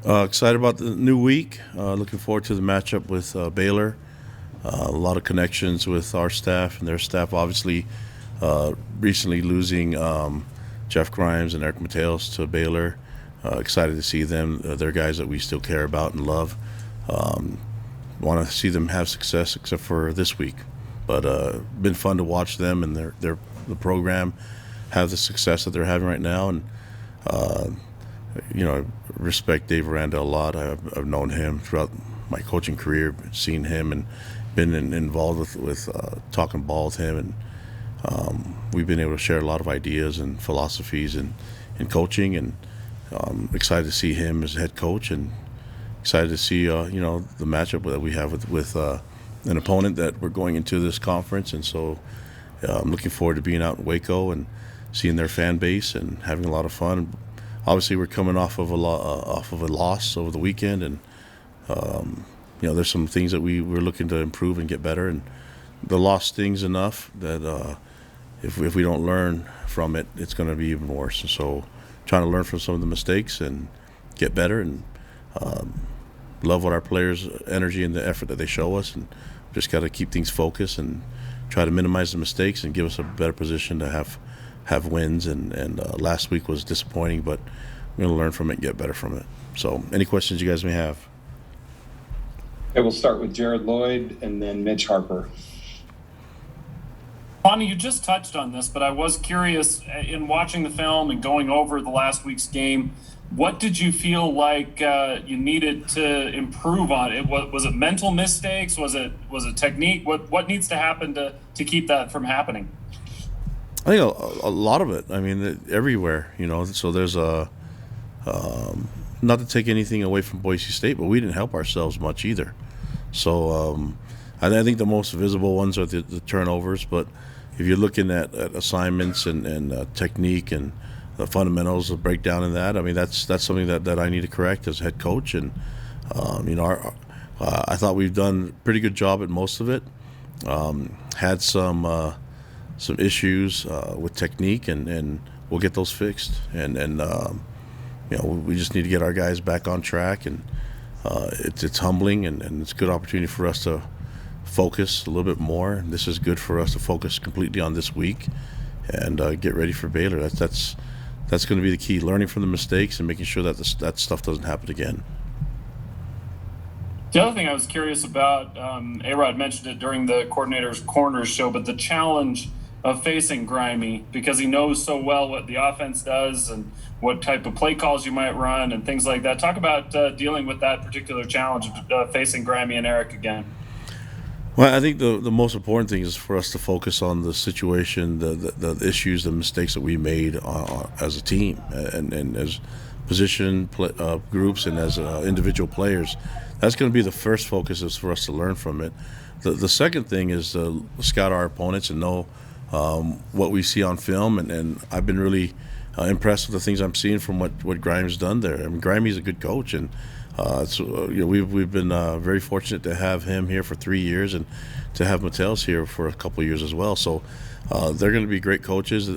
Excited about the new week. Looking forward to the matchup with Baylor. A lot of connections with our staff and their staff. Obviously, recently losing Jeff Grimes and Eric Mateos to Baylor. Excited to see them. They're guys that we still care about and love. Um, Want to see them have success, except for this week. But been fun to watch them and the program have the success that they're having right now. And uh, I respect Dave Aranda a lot. I've known him throughout my coaching career, seen him and been involved with talking ball with him, and we've been able to share a lot of ideas and philosophies in coaching, and excited to see him as head coach, and excited to see the matchup that we have with an opponent that we're going into this conference, and so I'm looking forward to being out in Waco and seeing their fan base and having a lot of fun. Obviously, we're coming off of a loss over the weekend, and there's some things that we're looking to improve and get better. And the loss stings enough that if we don't learn from it, it's going to be even worse. And so, trying to learn from some of the mistakes and get better, and love what our players' energy and the effort that they show us, and just got to keep things focused and try to minimize the mistakes and give us a better position to have wins. And last week was disappointing, but we're going to learn from it and get better from it. So, any questions you guys may have? Okay, we'll start with Jared Lloyd and then Mitch Harper. Bonnie, you just touched on this, but I was curious in watching the film and going over the last week's game. What did you feel like you needed to improve on? Was it mental mistakes? Was it technique? What needs to happen to keep that from happening? I think a lot of it. I mean, everywhere. So there's not to take anything away from Boise State, but we didn't help ourselves much either. So I think the most visible ones are the turnovers. But if you're looking at assignments and technique and the fundamentals, the breakdown in that, I mean, that's something that I need to correct as head coach. And I thought we've done a pretty good job at most of it. Had some issues with technique, and we'll get those fixed. And we just need to get our guys back on track, and it's humbling, and it's a good opportunity for us to focus a little bit more. And this is good for us to focus completely on this week and get ready for Baylor. That's going to be the key: learning from the mistakes and making sure that that stuff doesn't happen again. The other thing I was curious about, A-Rod mentioned it during the Coordinator's Corners show, but the challenge of facing Grimy, because he knows so well what the offense does and what type of play calls you might run and things like that. Talk about dealing with that particular challenge of facing Grimy and Eric again. Well, I think the most important thing is for us to focus on the situation, the issues, the mistakes that we made as a team and as position groups and as individual players. That's going to be the first focus, is for us to learn from it. The second thing is to scout our opponents and know what we see on film, and I've been really impressed with the things I'm seeing from what Grimes done there. I mean, Grimey's a good coach, and we've been very fortunate to have him here for 3 years, and to have Mateos here for a couple of years as well. So they're going to be great coaches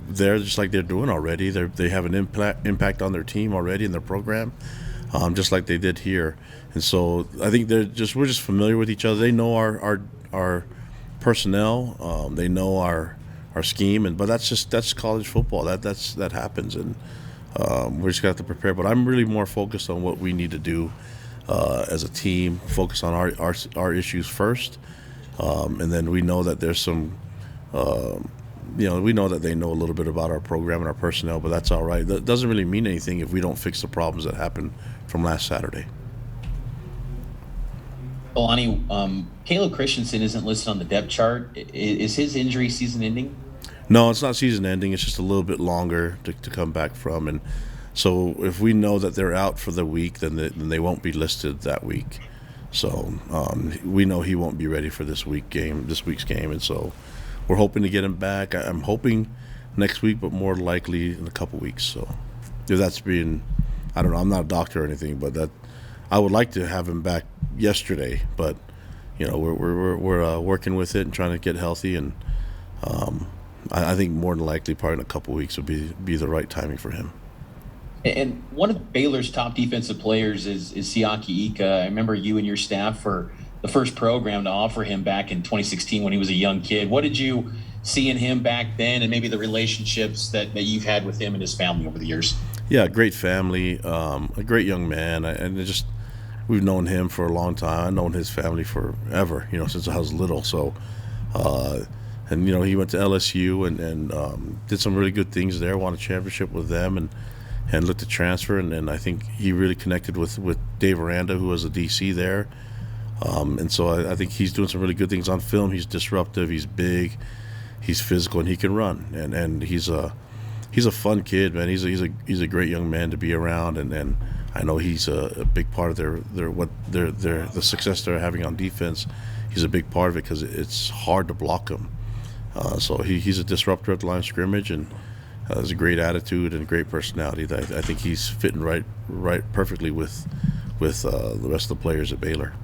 there, just like they're doing already. They have an impact on their team already in their program, just like they did here. And so I think we're just familiar with each other. They know our personnel. They know our scheme, but that's college football. That happens, and we just got to prepare. But I'm really more focused on what we need to do as a team. Focus on our issues first, and then we know that there's some. We know that they know a little bit about our program and our personnel, but that's all right. That doesn't really mean anything if we don't fix the problems that happened from last Saturday. Kalani, Caleb Christensen isn't listed on the depth chart. Is his injury season-ending? No, it's not season-ending. It's just a little bit longer to come back from. And so if we know that they're out for the week, then they won't be listed that week. So we know he won't be ready for this week's game. And so we're hoping to get him back. I'm hoping next week, but more likely in a couple weeks. So if that's I don't know. I'm not a doctor or anything, but I would like to have him back yesterday, but we're working with it and trying to get healthy, and I think more than likely, probably in a couple weeks would be the right timing for him. And one of Baylor's top defensive players is Siaki Ika. I remember you and your staff were the first program to offer him back in 2016 when he was a young kid. What did you see in him back then, and maybe the relationships that you've had with him and his family over the years? Yeah, great family, a great young man, and we've known him for a long time. I've known his family forever, since I was little. So, and he went to LSU and did some really good things there. Won a championship with them, and looked to transfer. And I think he really connected with Dave Aranda, who was a DC there. And so I think he's doing some really good things on film. He's disruptive. He's big. He's physical, and he can run. And he's a fun kid, man. He's a great young man to be around. And I know he's a big part of the success they're having on defense. He's a big part of it because it's hard to block him. So he's a disruptor at the line of scrimmage, and has a great attitude and a great personality. I think he's fitting right perfectly with the rest of the players at Baylor.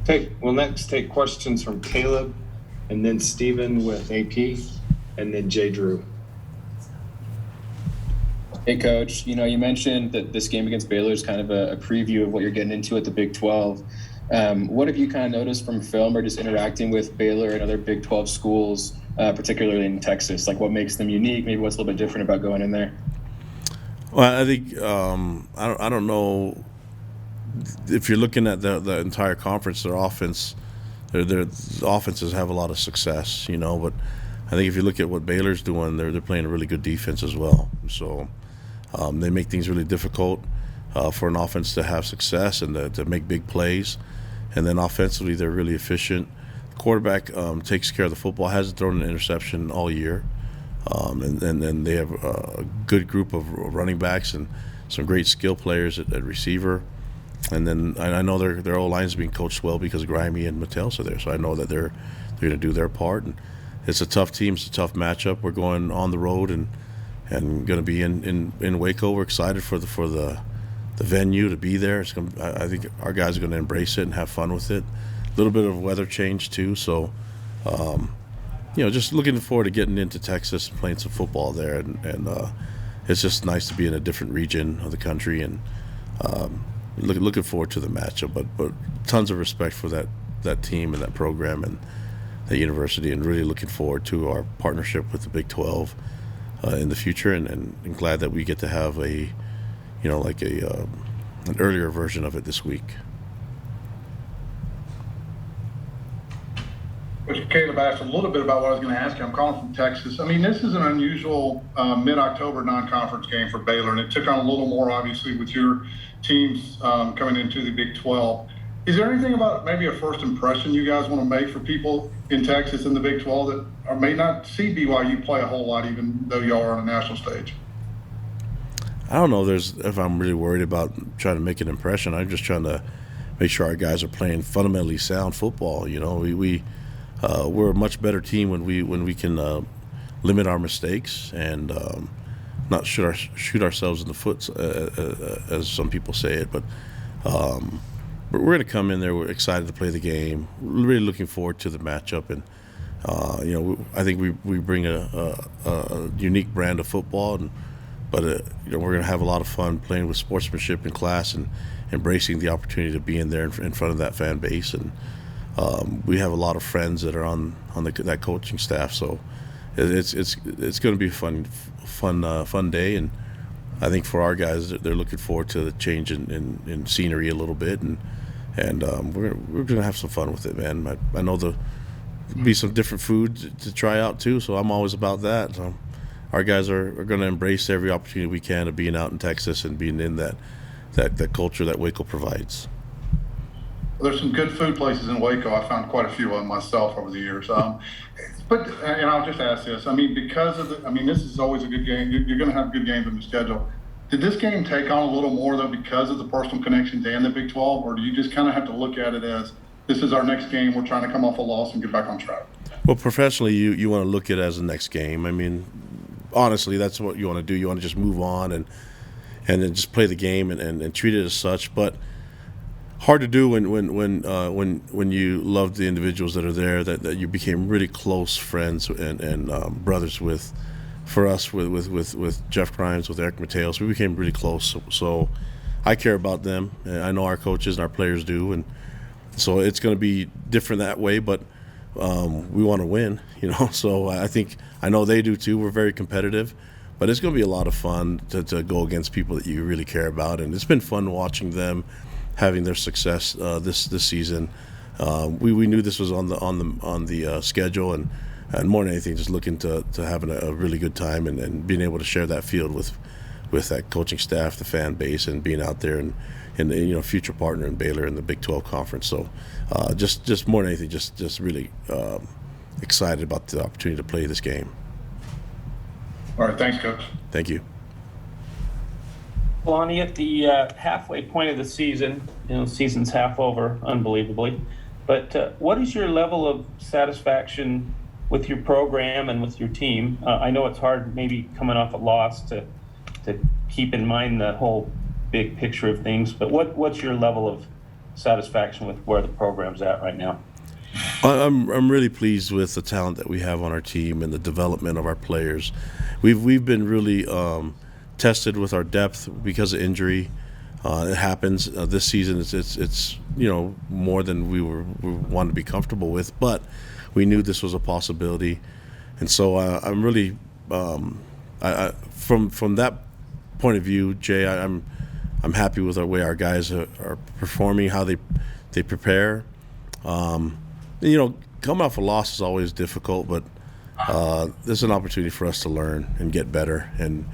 Okay, we'll next take questions from Caleb, and then Stephen with AP, and then Jay Drew. Hey, Coach. You mentioned that this game against Baylor is kind of a preview of what you're getting into at the Big 12. What have you kind of noticed from film or just interacting with Baylor and other Big 12 schools, particularly in Texas? Like, what makes them unique? Maybe what's a little bit different about going in there? Well, I think I don't know if you're looking at the entire conference. Their offense, their offenses have a lot of success, But I think if you look at what Baylor's doing, they're playing a really good defense as well. So they make things really difficult for an offense to have success and to make big plays. And then offensively, they're really efficient. The quarterback takes care of the football, hasn't thrown an interception all year. And then they have a good group of running backs and some great skill players at receiver. And then I know their O-line is being coached well because Grimy and Mattel's are there. So I know that they're going to do their part. And it's a tough team. It's a tough matchup. We're going on the road and going to be in Waco. We're excited for the venue to be there. I think our guys are going to embrace it and have fun with it. A little bit of weather change too. So, just looking forward to getting into Texas and playing some football there. And it's just nice to be in a different region of the country, and looking forward to the matchup. But tons of respect for that team and that program and that university, and really looking forward to our partnership with the Big 12 in the future, and glad that we get to have an earlier version of it this week. Coach Caleb asked a little bit about what I was going to ask you. I'm calling from Texas. I mean, this is an unusual mid-October non-conference game for Baylor, and it took on a little more, obviously, with your teams coming into the Big 12. Is there anything about maybe a first impression you guys want to make for people in Texas and the Big 12 that may not see BYU play a whole lot, even though you are on a national stage? I don't know if I'm really worried about trying to make an impression. I'm just trying to make sure our guys are playing fundamentally sound football. We're a much better team when we can limit our mistakes and not shoot ourselves in the foot, as some people say it. But we're going to come in there. We're excited to play the game. We're really looking forward to the matchup, and I think we bring a unique brand of football, but we're going to have a lot of fun playing with sportsmanship in class and embracing the opportunity to be in there in front of that fan base. And we have a lot of friends that are on that coaching staff, so it's going to be a fun day. And I think for our guys, they're looking forward to the change in scenery a little bit, and we're going to have some fun with it, man. I know there'll be some different food to try out too, so I'm always about that. So our guys are going to embrace every opportunity we can of being out in Texas and being in that culture that Waco provides. There's some good food places in Waco. I found quite a few of them myself over the years. But I'll just ask this. I mean, this is always a good game. You're going to have good games in the schedule. Did this game take on a little more, though, because of the personal connections and the Big 12, or do you just kind of have to look at it as this is our next game, we're trying to come off a loss and get back on track? Well, professionally, you want to look at it as the next game. I mean, honestly, that's what you want to do. You want to just move on and then just play the game and treat it as such. But hard to do when you love the individuals that are there, that you became really close friends and brothers with for us with Jeff Grimes, with Eric Mateos, we became really close. So I care about them, and I know our coaches and our players do, and so it's going to be different that way. But we want to win, So I know they do too. We're very competitive, but it's going to be a lot of fun to go against people that you really care about, and it's been fun watching them having their success this season. We knew this was on the schedule, and more than anything, just looking to having a really good time and being able to share that field with that coaching staff, the fan base, and being out there and future partner in Baylor in the Big 12 conference. So just more than anything, just really excited about the opportunity to play this game. All right, thanks, Coach. Thank you. Kalani, at the halfway point of the season, season's half over, unbelievably, but what is your level of satisfaction with your program and with your team? I know it's hard maybe coming off a loss to keep in mind the whole big picture of things, but what's your level of satisfaction with where the program's at right now? I'm really pleased with the talent that we have on our team and the development of our players. We've been really tested with our depth because of injury. It happens this season. It's more than we wanted to be comfortable with, but we knew this was a possibility, and so I'm really from that point of view, Jay. I'm happy with the way our guys are performing, how they prepare. Coming off a loss is always difficult, but there's an opportunity for us to learn and get better. And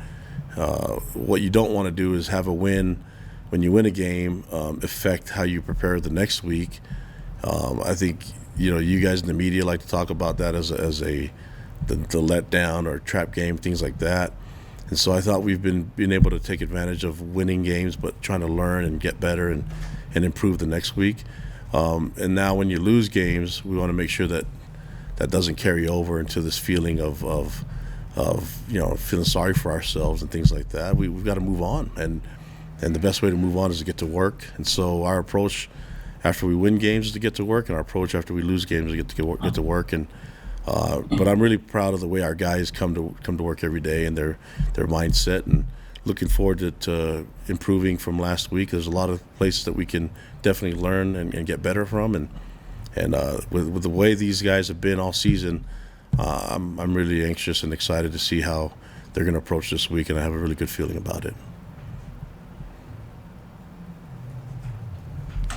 what you don't want to do is have a win when you win a game affect how you prepare the next week. I think you guys in the media like to talk about that as the letdown or trap game, things like that. And so I thought we've been able to take advantage of winning games, but trying to learn and get better and improve the next week. And now when you lose games, we want to make sure that doesn't carry over into this feeling of feeling sorry for ourselves and things like that. We've got to move on, and the best way to move on is to get to work. And so our approach after we win games is to get to work, and our approach after we lose games is to get to work. And but I'm really proud of the way our guys come to work every day and their mindset, and looking forward to improving from last week. There's a lot of places that we can definitely learn and get better from, and with the way these guys have been all season, I'm really anxious and excited to see how they're going to approach this week, and I have a really good feeling about it.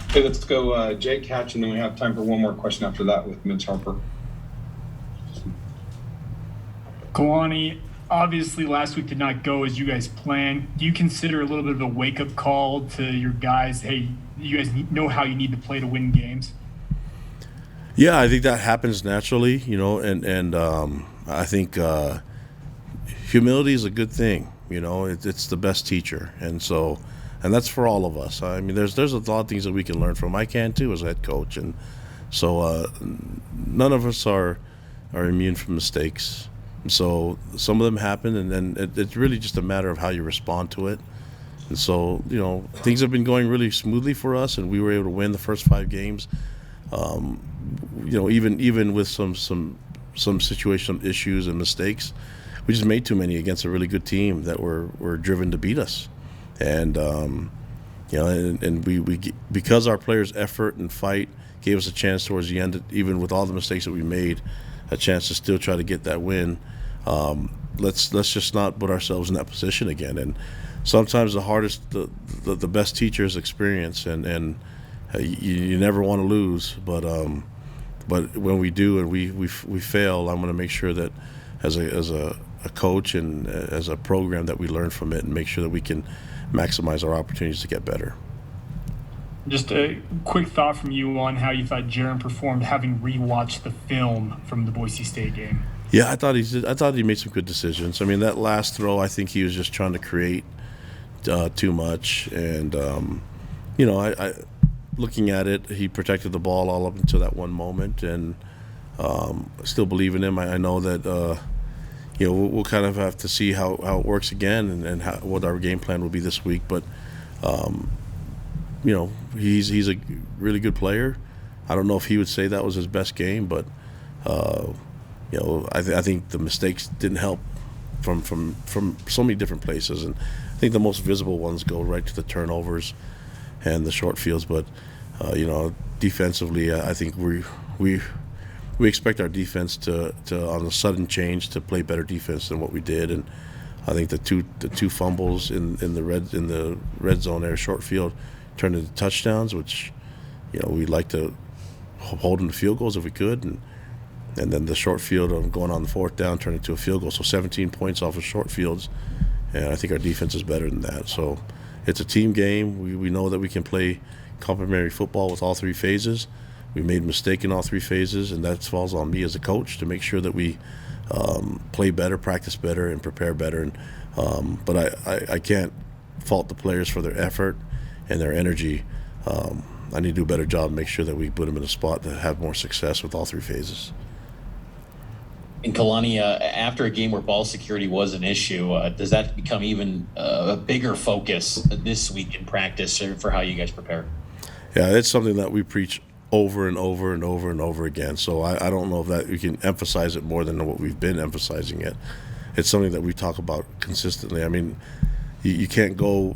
Okay, let's go Jake Hatch, and then we have time for one more question after that with Mitch Harper. Kalani, obviously last week did not go as you guys planned. Do you consider a little bit of a wake-up call to your guys? Hey, you guys know how you need to play to win games. Yeah, I think that happens naturally, and I think humility is a good thing. It's the best teacher, and that's for all of us. I mean, there's a lot of things that we can learn from. I can too as a head coach, and so none of us are immune from mistakes. So some of them happen, and then it's really just a matter of how you respond to it. And so, things have been going really smoothly for us, and we were able to win the first 5 games. Even with some situational issues and mistakes, we just made too many against a really good team that were driven to beat us. And we because our players' effort and fight gave us a chance towards the end, even with all the mistakes that we made, a chance to still try to get that win. Let's just not put ourselves in that position again. And sometimes the best teacher is experience, and you never want to lose. But when we do and we fail, I'm going to make sure that as a coach and as a program that we learn from it and make sure that we can maximize our opportunities to get better. Just a quick thought from you on how you thought Jaron performed, having rewatched the film from the Boise State game. Yeah, I thought he made some good decisions. I mean, that last throw, I think he was just trying to create too much, and I looking at it, he protected the ball all up until that one moment, and I still believe in him. I know that we'll kind of have to see how it works again and what our game plan will be this week, but. He's a really good player. I don't know if he would say that was his best game, but I think the mistakes didn't help from so many different places, and I think the most visible ones go right to the turnovers and the short fields. But defensively, I think we expect our defense to on a sudden change to play better defense than what we did, and I think the two fumbles in the red zone there, short field, turned into touchdowns, which we'd like to hold them to field goals if we could, and then the short field going on the fourth down turned into a field goal. So 17 points off of short fields, and I think our defense is better than that. So it's a team game. We know that we can play complementary football with all three phases. We made a mistake in all three phases, and that falls on me as a coach to make sure that we play better, practice better, and prepare better. And but I can't fault the players for their effort and their energy. I need to do a better job and make sure that we put them in a spot to have more success with all three phases. And Kalani, after a game where ball security was an issue, does that become even a bigger focus this week in practice for how you guys prepare? Yeah, it's something that we preach over and over and over and over again. So I don't know if that we can emphasize it more than what we've been emphasizing it. It's something that we talk about consistently. I mean, you can't go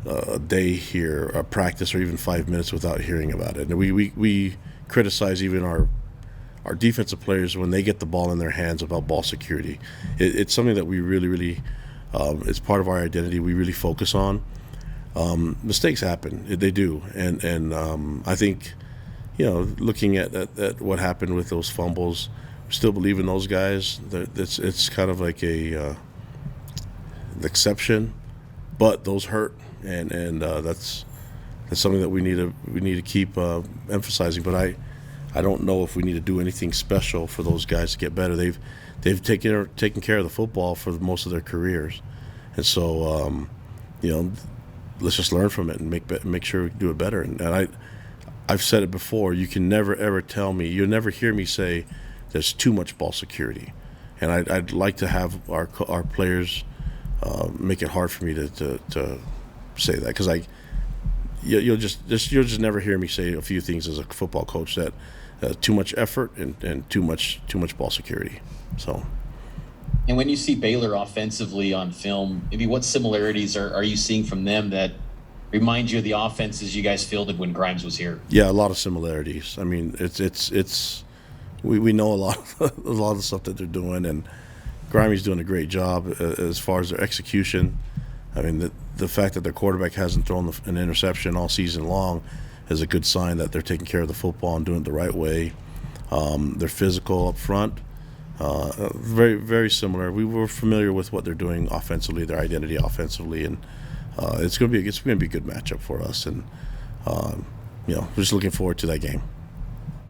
a day here, a practice, or even 5 minutes without hearing about it. And we criticize even our defensive players when they get the ball in their hands about ball security. It's something that we really it's part of our identity. We really focus on. Mistakes happen, they do, and I think looking at what happened with those fumbles, we still believe in those guys. It's kind of like an exception, but those hurt, and that's something that we need to keep emphasizing. But I don't know if we need to do anything special for those guys to get better. They've taken care of the football for most of their careers, and so let's just learn from it and make sure we do it better. And I've said it before. You can never ever tell me. You'll never hear me say there's too much ball security, and I'd like to have our players make it hard for me to say that, because you'll just never hear me say a few things as a football coach that too much effort and too much ball security. So. And when you see Baylor offensively on film, maybe what similarities are you seeing from them that remind you of the offenses you guys fielded when Grimes was here? Yeah, a lot of similarities. I mean, we know a lot of the stuff that they're doing, and Grimey's doing a great job as far as their execution. I mean, the fact that their quarterback hasn't thrown an interception all season long is a good sign that they're taking care of the football and doing it the right way. They're physical up front. Very, very similar. We were familiar with what they're doing offensively, their identity offensively, and it's going to be a good matchup for us. And we're just looking forward to that game.